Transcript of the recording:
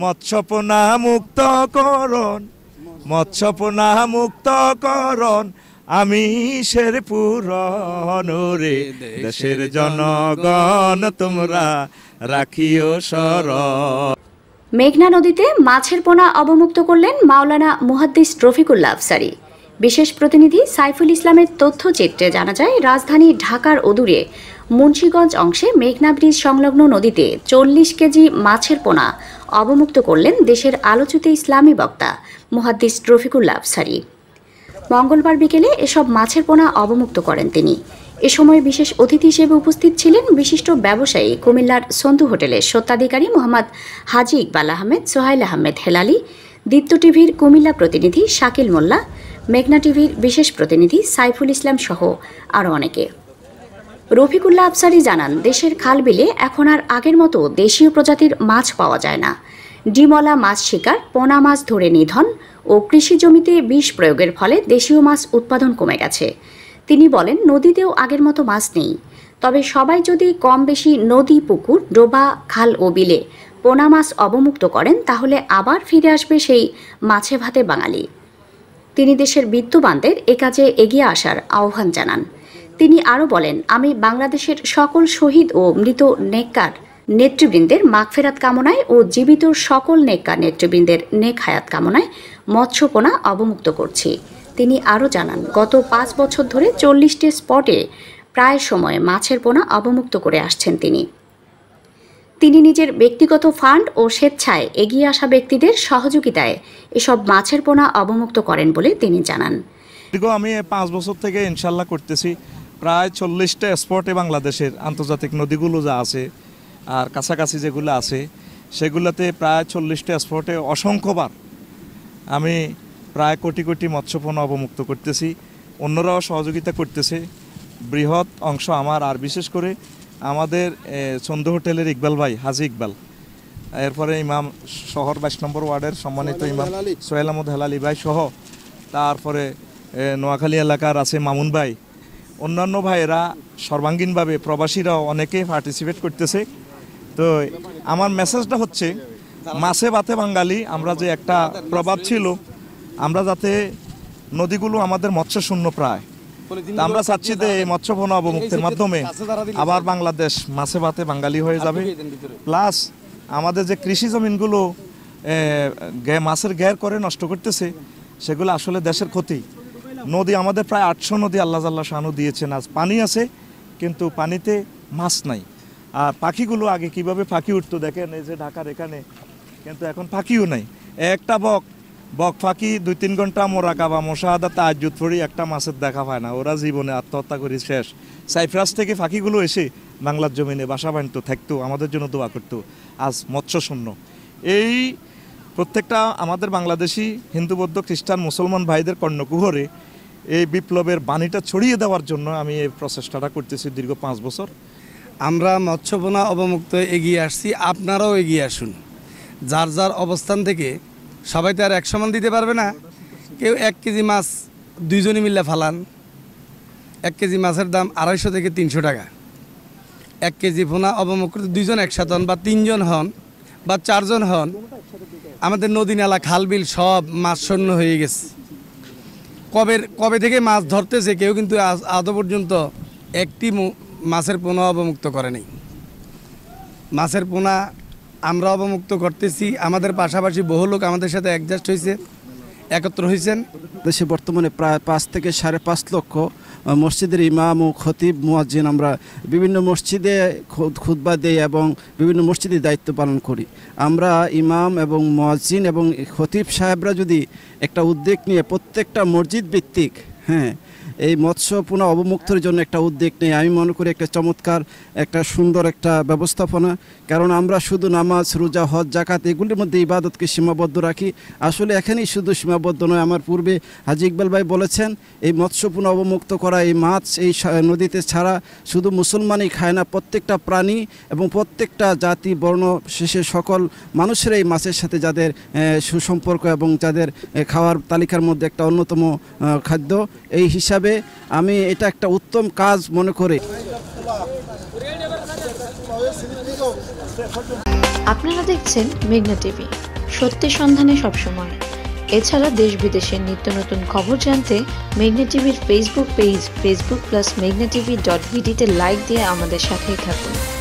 মৎস্যপোনা মুক্ত করণ, মৎস্যপোনা মুক্ত করণ, আমি শেরপুরন রে। দেশের জনগণ তোমরা রাখিও স্মরণ। মেঘনা নদীতে মাছের পোনা অবমুক্ত করলেন মাওলানা মুহাদ্দিস রফিকুল্লাহ আফসারী। বিশেষ প্রতিনিধি সাইফুল ইসলামের তথ্যচিত্রে জানা যায়, রাজধানী ঢাকার অদূরে মুন্সিগঞ্জ অংশে মেঘনা ব্রিজ সংলগ্ন নদীতে 40 কেজি মাছের পোনা অবমুক্ত করলেন দেশের আলোচিত ইসলামী বক্তা মুহাদ্দিস রফিকুল্লাহ আফসারী। মঙ্গলবার বিকেলে এসব মাছের পোনা অবমুক্ত করেন তিনি। এ সময় বিশেষ অতিথি হিসেবে উপস্থিত ছিলেন বিশিষ্ট ব্যবসায়ী কুমিল্লার সন্ধু হোটেলের স্বত্বাধিকারী মোহাম্মদ হাজি ইকবাল আহমেদ, সোহাইল আহমেদ হেলালি, দীপ্ত টিভির কুমিল্লা প্রতিনিধি শাকিল মোল্লা, মেঘনা টিভির বিশেষ প্রতিনিধি সাইফুল ইসলাম সহ আরও অনেকে। রফিকুল্লাহ আফসারী জানান, দেশের খাল বিলে এখন আর আগের মতো দেশীয় প্রজাতির মাছ পাওয়া যায় না। ডিমলা মাছ শিকার, পোনা মাছ ধরে নিধন ও কৃষি জমিতে বিষ প্রয়োগের ফলে দেশীয় মাছ উৎপাদন কমে গেছে। তিনি বলেন, নদীতেও আগের মতো মাছ নেই, তবে সবাই যদি কম বেশি নদী, পুকুর, ডোবা, খাল ও বিলে পোনা মাছ অবমুক্ত করেন, তাহলে আবার ফিরে আসবে সেই মাছে ভাতে বাঙালি। তিনি দেশের বিত্তবানদের এ কাজে এগিয়ে আসার আহ্বান জানান। তিনি আরও বলেন, আমি বাংলাদেশের সকল শহীদ ও মৃত নেককার নেতৃবৃন্দের মাগফিরাত কামনায় ও জীবিত সকল নেককার নেতৃবৃন্দের নেক হায়াত কামনায় মৎস্যপোনা অবমুক্ত করছি। তিনি আরও জানান, গত 5 বছর ধরে 40টি স্পটে প্রায় সময়ে মাছের পোনা অবমুক্ত করে আসছেন তিনি নিজের ব্যক্তিগত ফান্ড ও স্বেচ্ছায় এগিয়ে আসা ব্যক্তিদের সহযোগিতায় এসব মাছের পোনা অবমুক্ত করেন বলে তিনি জানান। আমি 5 বছর থেকে ইনশাল্লাহ করতেছি। প্রায় 40টা স্পটে বাংলাদেশের আন্তর্জাতিক নদীগুলো যা আছে আর কাছাকাছি যেগুলো আছে সেগুলোতে প্রায় 40টা স্পটে অসংখ্যবার আমি প্রায় কোটি কোটি মৎস্যপোনা অবমুক্ত করতেছি। অন্যরাও সহযোগিতা করতেছে। বৃহৎ অংশ আমার, আর বিশেষ করে আমাদের সন্ধু হোটেলের ইকবাল ভাই, হাজি ইকবাল, এরপরে ইমাম শহর 22 নম্বর ওয়ার্ডের সম্মানিত ইমাম সোহেল আহমদ হেলালি ভাই সহ, তারপরে নোয়াখালী এলাকার আছে মামুন ভাই, অন্যান্য ভাইয়েরা সর্বাঙ্গীনভাবে, প্রবাসীরাও অনেকে পার্টিসিপেট করতেছে। তো আমার মেসেজটা হচ্ছে, মাছে ভাতে বাঙালি আমরা যে একটা প্রভাব ছিল, আমরা যাতে নদীগুলো আমাদের মৎস্য শূন্য প্রায়, আমরা চাচ্ছি যে মৎস্যপোনা অবমুক্তের মাধ্যমে আবার বাংলাদেশ মাছে ভাতে বাঙালি হয়ে যাবে। প্লাস আমাদের যে কৃষি জমিনগুলো মাছের ঘের করে নষ্ট করতেছে, সেগুলো আসলে দেশের ক্ষতি। নদী আমাদের প্রায় 800 নদী আল্লাহ জাল্লাহ শানু দিয়েছেন, আজ পানি আছে কিন্তু পানিতে মাছ নাই। আর পাখিগুলো আগে কিভাবে পাখি উঠতো দেখেন, এই যে ঢাকার এখানে, কিন্তু এখন পাখিও নাই। একটা বক পাখি 2-3 ঘন্টা মোরাকাবা মুশাহাদা তাহাজ্জুদ পড়ি একটা মাছের দেখা পায় না, ওরা জীবনে আত্মহত্যা করে শেষ। সাইপ্রাস থেকে পাখিগুলো এসে বাংলার জমিনে বাসা বাঁধতো, থাকতো, আমাদের জন্য দোয়া করতো। আজ মৎস্য শূন্য। এই প্রত্যেকটা আমাদের বাংলাদেশি হিন্দু, বৌদ্ধ, খ্রিস্টান, মুসলমান ভাইদের কর্ণকুহরে এই বিপ্লবের বাণীটা ছড়িয়ে দেওয়ার জন্য আমি এই প্রচেষ্টাটা করতেছি দীর্ঘ 5 বছর। আমরা মৎস্যপোনা অবমুক্ত এগিয়ে আসছি, আপনারাও এগিয়ে আসুন। যার যার অবস্থান থেকে সবাই তো আর 1 সমান দিতে পারবে না। কেউ 1 কেজি মাছ 2 জনে মিলে ফালান। 1 কেজি মাছের দাম 250 থেকে 300 টাকা। 1 কেজি পোনা অবমুক্ত 2 জন একসাথে হন, বা 3 জন হন, বা 4 জন হন, আমাদের নদী নালা খাল বিল সব মাছ শূন্য হয়ে গেছে। কবে থেকে মাছ ধরতেছে, কেউ কিন্তু আজ পর্যন্ত একটি মাছের পোনা অবমুক্ত করেনি। মাছের পোনা আমরা অবমুক্ত করতেছি। আমাদের পাশাপাশি বহু লোক আমাদের সাথে অ্যাডজাস্ট হয়েছে, একত্র হয়েছেন। দেশে বর্তমানে প্রায় 5 থেকে 5.5 লক্ষ মসজিদের ইমাম ও খতিব মুয়াজ্জিন আমরা বিভিন্ন মসজিদে খুতবা দেই এবং বিভিন্ন মসজিদে দায়িত্ব পালন করি। আমরা ইমাম এবং মুয়াজ্জিন এবং খতিব সাহেবরা যদি একটা উদ্যোগ নিয়ে প্রত্যেকটা মসজিদ ভিত্তিক এই মৎস্যপোনা অবমুক্তের জন্য একটা উদ্যোগ নেই, আমি মনে করি একটা চমৎকার, একটা সুন্দর একটা ব্যবস্থাপনা। কারণ আমরা শুধু নামাজ, রোজা, হজ, জাকাত এগুলির মধ্যে ইবাদতকে সীমাবদ্ধ রাখি। আসলে এখানেই শুধু সীমাবদ্ধ নয়, আমার পূর্বে হাজি ইকবাল ভাই বলেছেন, এই মৎস্যপোনা অবমুক্ত করা এই মাছ এই নদীতে ছাড়া শুধু মুসলমানই খায় না, প্রত্যেকটা প্রাণী এবং প্রত্যেকটা জাতি বর্ণ শেষে সকল মানুষের এই মাছের সাথে যাদের সুসম্পর্ক এবং যাদের খাওয়ার তালিকার মধ্যে একটা অন্যতম খাদ্য, এই হিসাবে আমি এটা একটা উত্তম কাজ মনে করি। আপনারা দেখছেন মেঘনা টিভি, সত্যি সন্ধানে সবসময়। এছাড়া দেশ বিদেশের নিত্য নতুন খবর জানতে মেঘনা টিভির ফেসবুক পেজ facebook+meghna tv.bd তে লাইক দিয়ে আমাদের সাথেই থাকুন।